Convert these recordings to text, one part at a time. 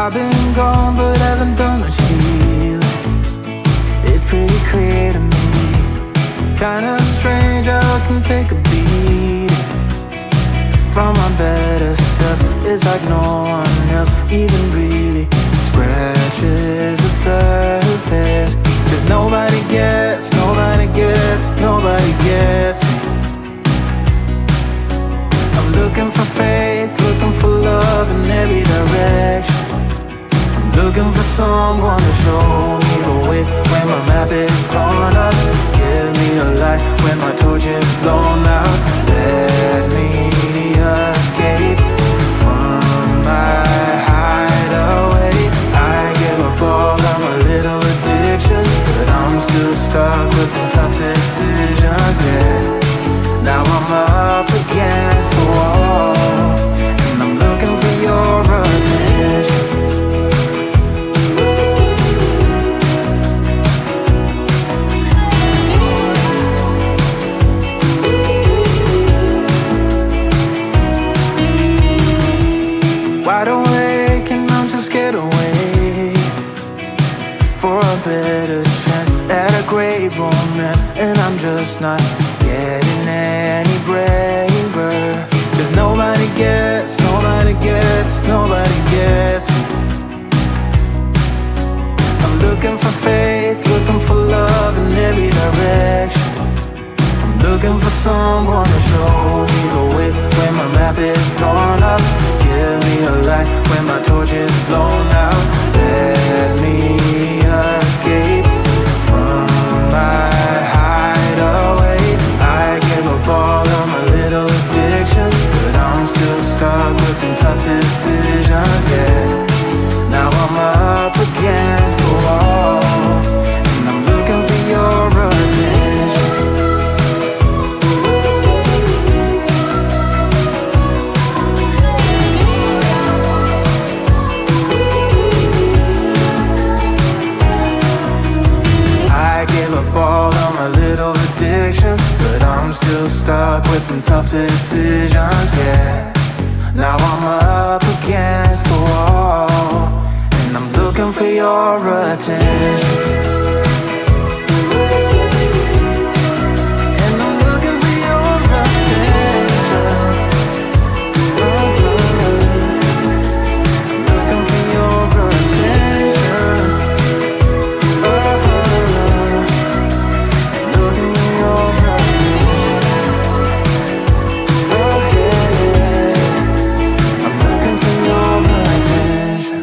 I've been gone but haven't done much healing. It's pretty clear to me, kinda strange how I can take a beating from my better self. It's like no one else even really scratches the surface. 'Cause nobody gets me. I'm looking for faith, looking for love in every direction. I'm looking for someone to show me the way when my map is torn up. Give me a light when my torch is blown out. Let me escape from my hideaway. I give up all of my little addictions, but I'm still stuck with some tough decisions, yeah. Now I'm up against the wall, and I'm looking for your attention. Wide awake and I'm too scared away for a better chance at a great romance, and I'm just not getting any braver. 'Cause nobody gets me. I'm looking for faith, looking for love in every direction. I'm looking for someone to show me the way when my map is torn up. Give me a light when my torch is blown out. Let me escape from my hideaway. I give up all of my little addictions, but I'm still stuck with some tough decisions, yeah. Now I'm up against the wall, and I'm looking for your attention. I give up all of my little addictions, but I'm still stuck with some tough decisions, yeah. Now I'm up against the wall, and I'm looking for your attention. And I'm looking for your attention. Looking for your attention. Looking for your attention. Oh yeah, I'm looking for your attention.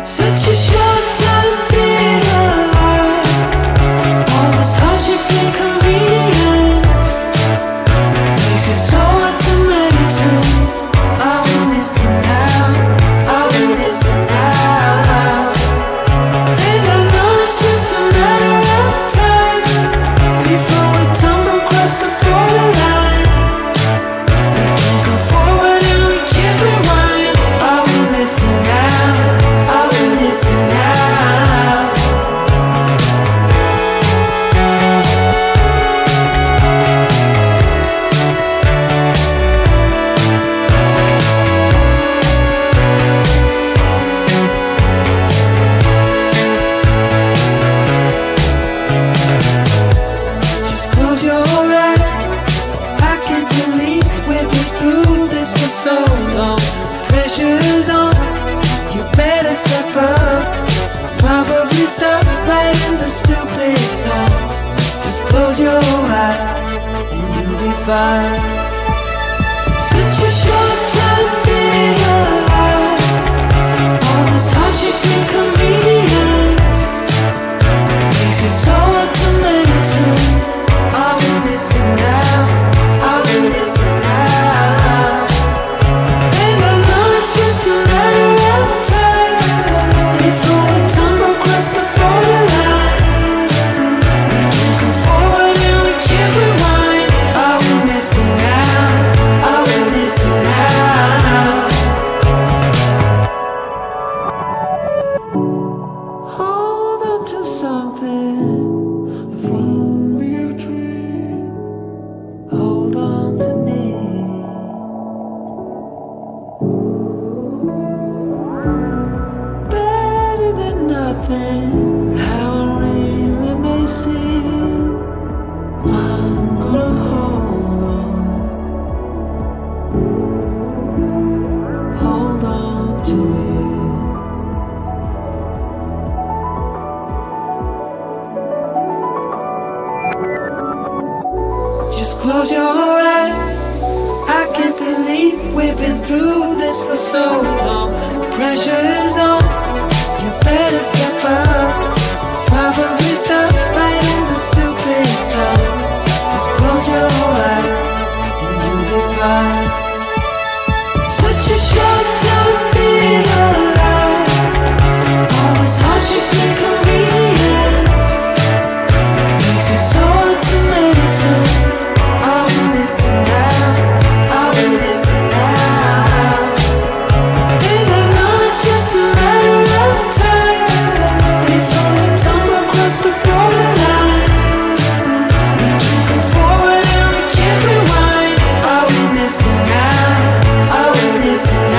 Such a short time being alive. All this hardship and convenience makes it so hard to meditate. I will listen now, I will listen now. And I know it's just a matter of time before we tumble across the borderline. We can't go forward and we can't rewind. I will listen now, I will listen now. Just close your eyes. I can't believe we've been through this for so long. Pressure's on, you better step up. Probably stop playing the stupid song. Just close your eyes and you'll be fine. Such a short time being alive. All this hardship and convenience makes it so hard to meditate. I will listen now, I will listen now. And I know it's just a matter of time before we tumble across the borderline. We can't go forward and we can't rewind. I will listen now, I will listen now. Hold on to something, if only a dream. Hold on to me. Better than nothing, how it really may seem. I'm gonna hold on to you. Just close your eyes. I can't believe we've been through this for so long. Pressure is on, you better step up. Probably stop writing the stupid songs. Just close your eyes and you'll be fine. Such a short time being alive. All this hardship and convenience makes it so hard to meditate. I will listen now, I will listen now. And I know it's just a matter of time before we tumble across the borderline. We can't go forward and we can't rewind. I will listen now, I will listen now.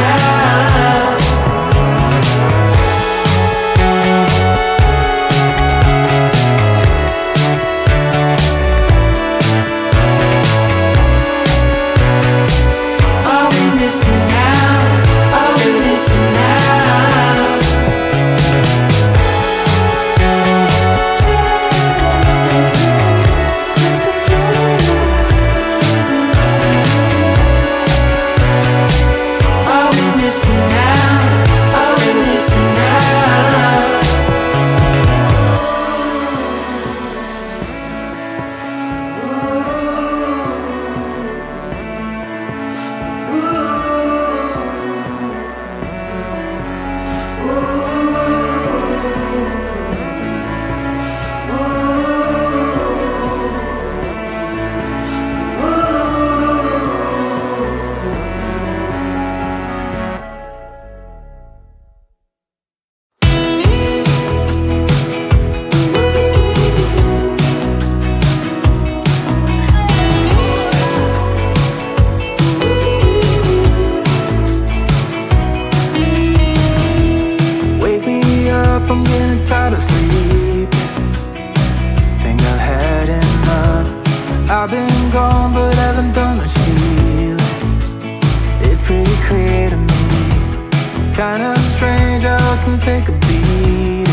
Kinda strange how I can take a beat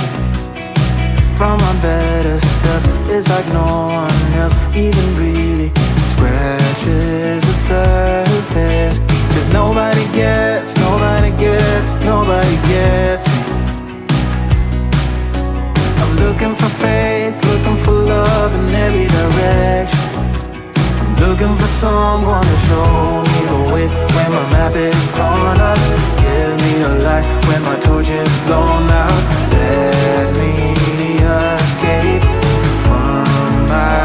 from my better self. It's like no one else even really scratches the surface. Cause nobody gets me. I'm looking for faith, looking for love in every direction. I'm looking for someone to show me the way when my map is torn up. Give me a light when my torch is blown out. Let me escape from my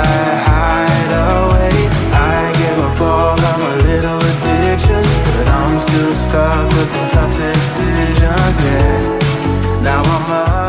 hideaway. I give up all of my little addictions, but I'm still stuck with some tough decisions, yeah. Now I'm up